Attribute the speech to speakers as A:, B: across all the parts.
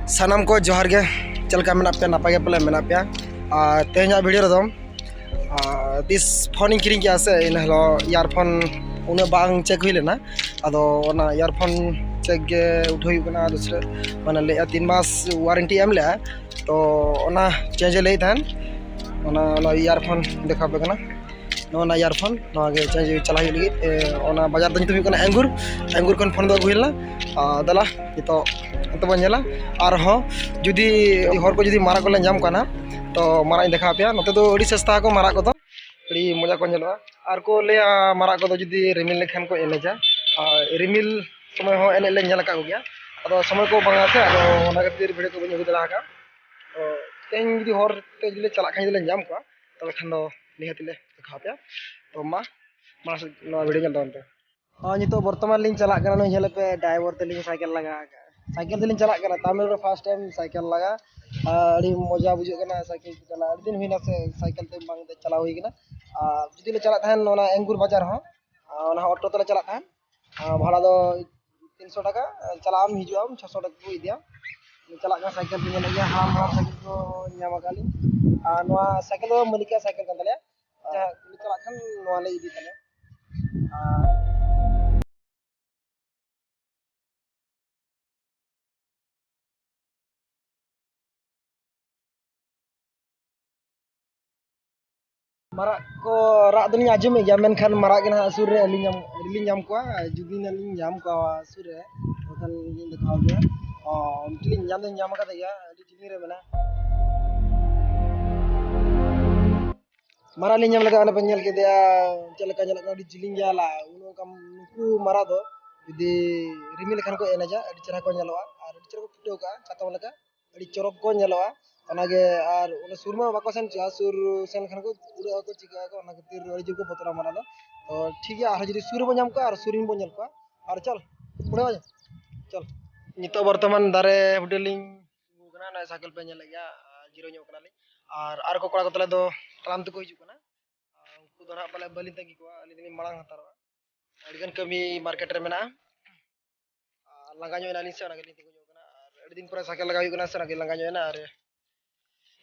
A: सानाम को जोहार गे चलका मेना पे नापाय पले मेना पे तेहना वीडियो रे दिस फोन किरिंग के आसे इन हेलो इयरफोन उना बांग चेक हुई लेना अदो ओना इयरफोन चेक गे उठोय कना दूसरे माने ले 3 मास वारंटी एम ले तो ओना चेंज ले थान ओना इयरफोन देखा पे कना नोना इयरफोन नोगे चेंज चला ही लगी ओना बाजार दन तुमी कना एंगुर कन फोन दो हुइला दला तो तो बनेला और हो जुदी हर को जुदी मारा को ले जाम कना तो मारा देखा पे नते तो अड़ी सस्ता को मारा को तो अड़ी मजा को नेलवा और को ले मारा को तो जुदी रिमिल लेखन को एनेजा रिमिल समय हो एने ले नेल का गया अदो समय को बांगा से अदो ओना खातिर वीडियो को बने हुदला का तो तेन जुदी हर ते जुदी चला खाई ले जाम को तो खान दो निहतिले देखा पे तो मा वीडियो जल दो हाँ नितो वर्तमान लिंग चला कना हेले पे ड्राइवर ते लिंग साइकिल लगा साइकिल ते लिंग चला कना तामिल फर्स्ट टाइम साइकिल लगा अड़ी मजा बुझे कना साइकिल चला अड़ी दिन हुइना से साइकिल ते बांग ते चला हुई कना जुदी ले चला थान ओना एंगुर बाजार हो ओना ऑटो ते चला थान भाड़ा दो 300 टाका चलाम हिजुआम 600 टाका को इदिया चला का साइकिल ते ले हाम साइकिल को न्यामा काली नोआ साइकिल दो मलिका साइकिल kan तले चला खान नोआ ले इदी तले मारा को राग दनी आजम गया मेनखान मारा के ना असुर रे रिलिंग जाम को जुदी नलिंग जाम को असुर रे बखन लिंग दिखाओ गया उनकी जाम दन जाम का गया अडी जिनी रे बना मारा लिंग जाम लगा ना पेंजल के दिया चलका चलका अडी जिलिंग जाला उनो कम नुकु मारा दो जुदी रिमिल खान को एनाजा अडी चरा को नेलवा और अडी चरा को फुटो का चातो लगा अडी चरक को नेलवा ओनागे और ओना सुरमा बाको सेन चा सुर सेन खान को उड़ा को चिका को ओना खातिर अड़ी जुर को बतरा माना दो तो ठीक है आर जदी सुर बो जाम को और सुरिन बो नेल को और चल उड़ा चल नितो वर्तमान दारे हुडेलिंग गना ना साइकिल पे नेल गया जीरो ᱧᱚᱜ कना ले और को कोड़ा को तले दो तलाम तको हिजु कना उनको दोना पले बलिन तगी को अली दिनी मांग हतारवा अड़गन कमी मार्केट रे मेना लंगा ᱧᱚᱜ नाली से ओना के लिंग ᱧᱚᱜ कना और अड़ी दिन पर साइकिल लगा हुई कना से ना लंगा ᱧᱚᱜ ना और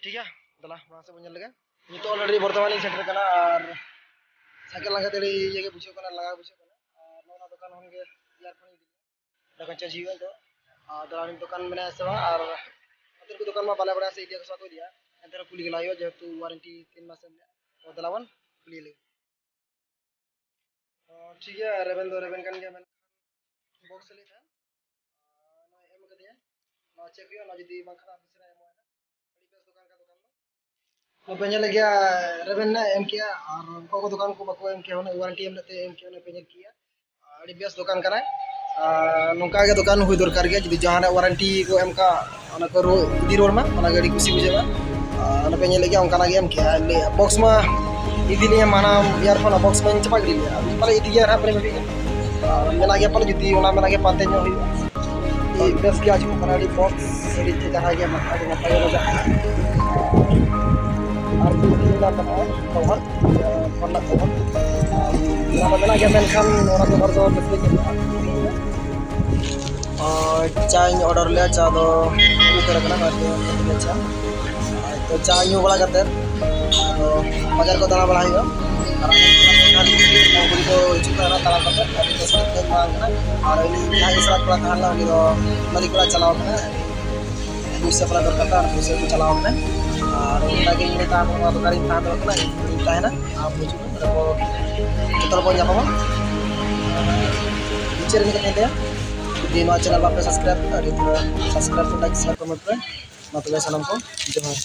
A: ठीक है दला वहां से बन लगे नितो ऑलरेडी वर्तमान लिंग सेंटर कना और साइकिल लगा तेरी ये के बुझो कना लगा बुझो कना और नोना दुकान होन के इयरफोन दुकान चेंज हुई तो दलानी दुकान में ऐसे और अतर को दुकान में बाला बड़ा से इडिया को दिया अंतर कुली के लायो जेतु वारंटी 3 मास में तो दलावन कुली ले ठीक है रेबन कन गया मैं बॉक्स ले था ना एम कर दिया ना चेक किया ना जदी बखरा दूसरा एम है बड़ी बेस दुकान का दुकान तो पेंजल गया रेबन ना एम किया और को दुकान को बको एम किया होने वारंटी एम लेते एम किया ने पेंजल किया बड़ी बेस दुकान करा नोका के दुकान हुई दरकार गया जदी जहां वारंटी को एम का ओना को इदी रोड में ओना गाड़ी खुशी बुझेबा ओना पेंजल गया उनका एम किया ले बॉक्स में इदी ले माना इयरफोन बॉक्स में चपा गिरी पले इदी गया अपने में मेना गया पले जदी ओना मेना के पाते नो हुई बेस के आज बनाड़ी बॉक्स एडी ते जहां गया माथा में पाए मजा और दूसरा बना कवर पन्ना कवर ना बना गया मेनखान ओना को हर दो चाय ऑर्डर ले चा दो उतर कना चा तो चाय ᱧᱩ बड़ा करते तो बाजार को दाना बड़ा हियो और को चुका ना ताला करते अभी तो सब मांगना और इनी यहां इस रात पड़ा खाना लगी तो नदी को चलाओ ना दूसरे पड़ा करता और दूसरे को चलाओ ना और ताकि ये काम को तो करी था तो ना है ना आप मुझे को उतर को जापा नीचे में कहते हैं दिन चैनल पे सब्सक्राइब कर सब्सक्राइब लाइक शेयर कमेंट पे मतलब सलाम को जोहार।